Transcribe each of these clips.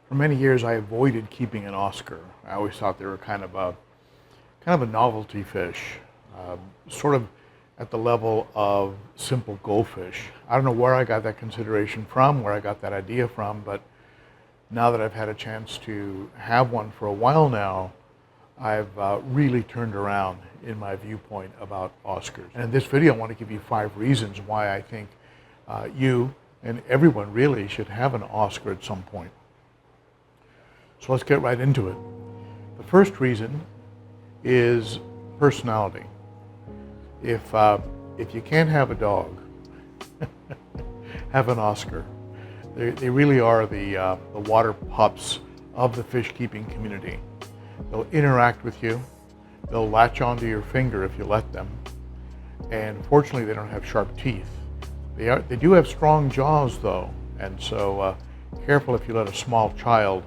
For many years, I avoided keeping an Oscar. I always thought they were kind of a novelty fish, sort of at the level of simple goldfish. I don't know where I got that consideration from, where I got that idea from, but now that I've had a chance to have one for a while now, I've really turned around in my viewpoint about Oscars. And in this video, I want to give you 5 reasons why I think you and everyone really should have an Oscar at some point. So let's get right into it. The first reason is personality. If you can't have a dog, have an Oscar. They really are the water pups of the fish keeping community. They'll interact with you. They'll latch onto your finger if you let them. And fortunately, they don't have sharp teeth. They do have strong jaws though, and so careful if you let a small child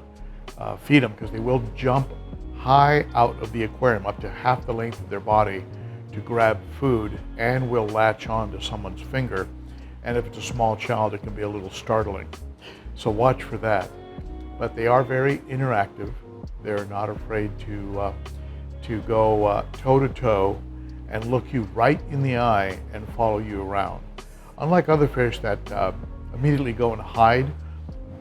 feed them, because they will jump high out of the aquarium, up to half the length of their body, to grab food, and will latch on to someone's finger. And if it's a small child, it can be a little startling. So watch for that. But they are very interactive. They're not afraid to go toe-to-toe and look you right in the eye and follow you around. Unlike other fish that immediately go and hide,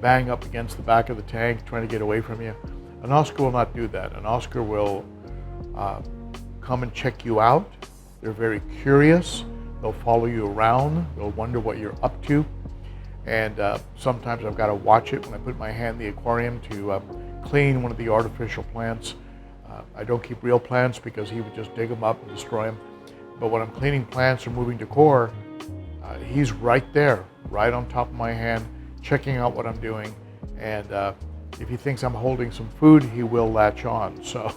bang up against the back of the tank trying to get away from you, an Oscar will not do that. An Oscar will come and check you out. They're very curious. They'll follow you around. They'll wonder what you're up to. And sometimes I've got to watch it when I put my hand in the aquarium to clean one of the artificial plants. I don't keep real plants because he would just dig them up and destroy them. But when I'm cleaning plants or moving decor, he's right there, right on top of my hand, checking out what I'm doing. And if he thinks I'm holding some food, he will latch on. So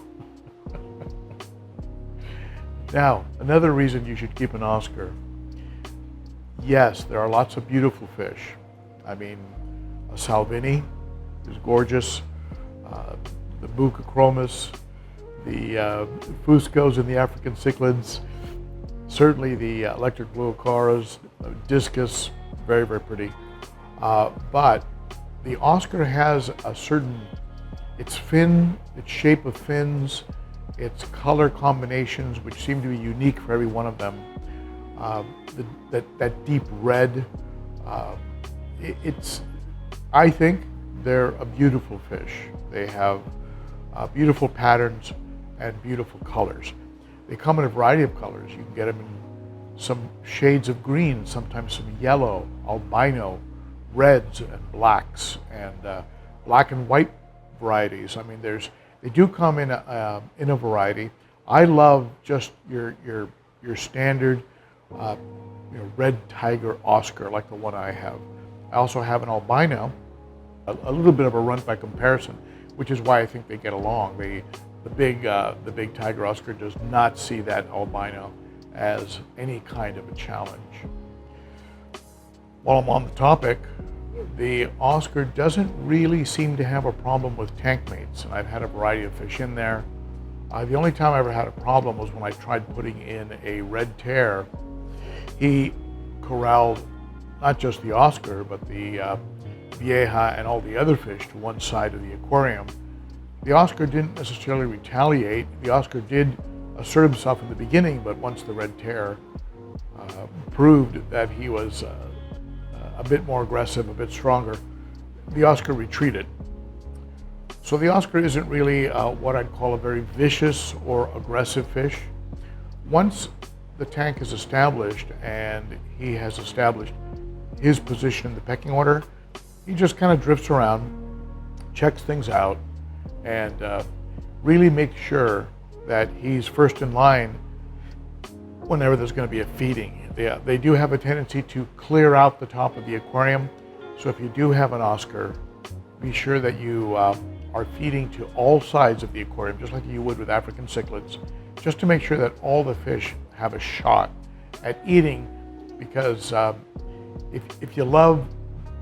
now, another reason you should keep an Oscar. Yes, there are lots of beautiful fish. I mean, a Salvini is gorgeous. The Buccochromis, the Fuscos and the African Cichlids, certainly the electric blue OSCARS, Discus, very, very pretty. But the Oscar has a certain, its fin, its shape of fins, its color combinations, which seem to be unique for every one of them. That deep red, I think they're a beautiful fish. They have beautiful patterns and beautiful colors. They come in a variety of colors. You can get them in some shades of green, sometimes some yellow, albino, reds and blacks, and black and white varieties. I mean, they do come in a variety. I love just your standard red tiger Oscar, like the one I have. I also have an albino, a little bit of a runt by comparison, which is why I think they get along. The big tiger Oscar does not see that albino as any kind of a challenge. While I'm on the topic, the Oscar doesn't really seem to have a problem with tank mates, and I've had a variety of fish in there. The only time I ever had a problem was when I tried putting in a red tear. He corralled not just the Oscar, but the vieja and all the other fish to one side of the aquarium. The Oscar didn't necessarily retaliate. The Oscar did assert himself in the beginning, but once the red tear proved that he was a bit more aggressive, a bit stronger, the Oscar retreated. So the Oscar isn't really what I'd call a very vicious or aggressive fish. Once the tank is established and he has established his position in the pecking order, he just kind of drifts around, checks things out, and really makes sure that he's first in line whenever there's going to be a feeding. They do have a tendency to clear out the top of the aquarium, so if you do have an Oscar, be sure that you are feeding to all sides of the aquarium, just like you would with African cichlids, just to make sure that all the fish have a shot at eating, because if you love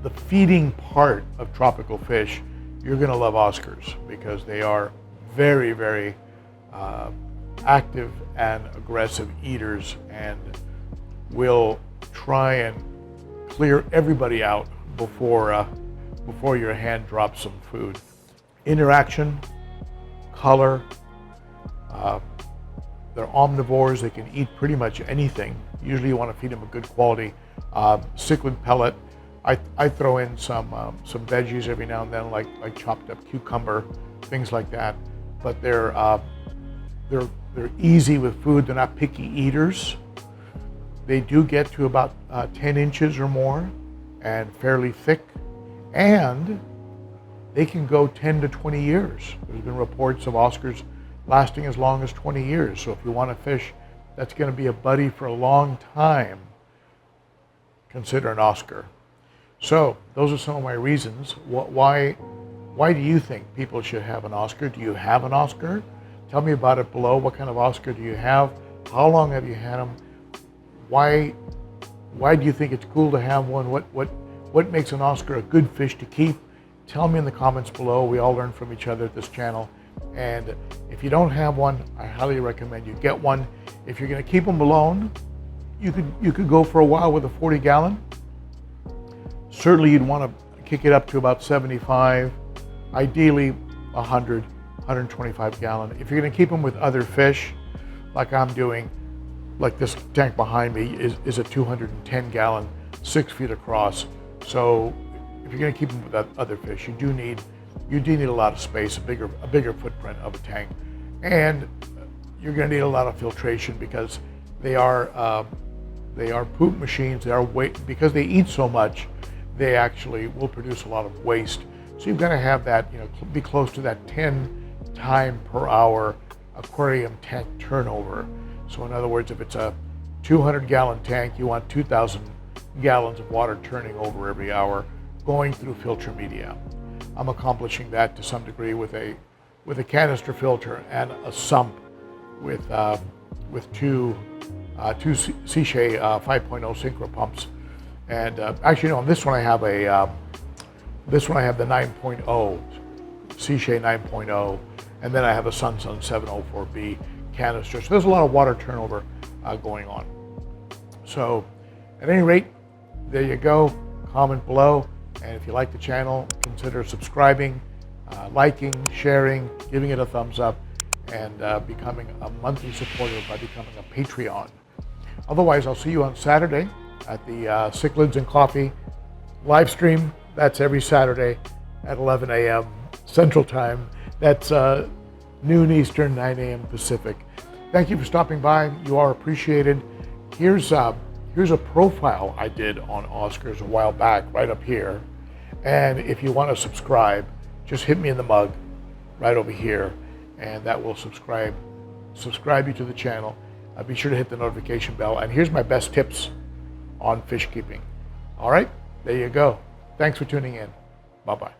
the feeding part of tropical fish, you're going to love Oscars, because they are very, very active and aggressive eaters, and will try and clear everybody out before before your hand drops some food. Interaction, color, they're omnivores. They can eat pretty much anything. Usually you want to feed them a good quality cichlid pellet. I throw in some veggies every now and then, like chopped up cucumber, things like that. But they're easy with food. They're not picky eaters. They do get to about 10 inches or more and fairly thick, and they can go 10 to 20 years. There's been reports of Oscars lasting as long as 20 years. So if you want a fish that's going to be a buddy for a long time, consider an Oscar. So those are some of my reasons. Why do you think people should have an Oscar? Do you have an Oscar? Tell me about it below. What kind of Oscar do you have? How long have you had them? Why do you think it's cool to have one? What makes an Oscar a good fish to keep? Tell me in the comments below. We all learn from each other at this channel. And if you don't have one, I highly recommend you get one. If you're going to keep them alone, you could go for a while with a 40-gallon. Certainly you'd want to kick it up to about 75, ideally 100, 125 gallon. If you're going to keep them with other fish, like I'm doing, like this tank behind me is a 210 gallon, 6 feet across. So if you're going to keep them with other fish, you do need a lot of space, a bigger footprint of a tank, and you're going to need a lot of filtration because they are poop machines. They are because they eat so much, they actually will produce a lot of waste. So you've got to have that, be close to that 10 time per hour aquarium tank turnover. So in other words, if it's a 200-gallon tank, you want 2,000 gallons of water turning over every hour, going through filter media. I'm accomplishing that to some degree with a canister filter and a sump with two Cichlids 5.0 synchro pumps. And actually, no, on this one I have the 9.0 Cichlids 9.0, and then I have a Sun 704B canister. So there's a lot of water turnover going on. So at any rate, there you go. Comment below. And if you like the channel, consider subscribing, liking, sharing, giving it a thumbs up, and becoming a monthly supporter by becoming a Patreon. Otherwise, I'll see you on Saturday at the Cichlids Coffee live stream. That's every Saturday at 11 a.m. Central Time. That's noon Eastern, 9 a.m. Pacific. Thank you for stopping by. You are appreciated. Here's a profile I did on OSCARS a while back, right up here. And if you want to subscribe, just hit me in the mug right over here, and that will subscribe you to the channel. Be sure to hit the notification bell. And here's my best tips on fish keeping. All right, there you go. Thanks for tuning in. Bye-bye.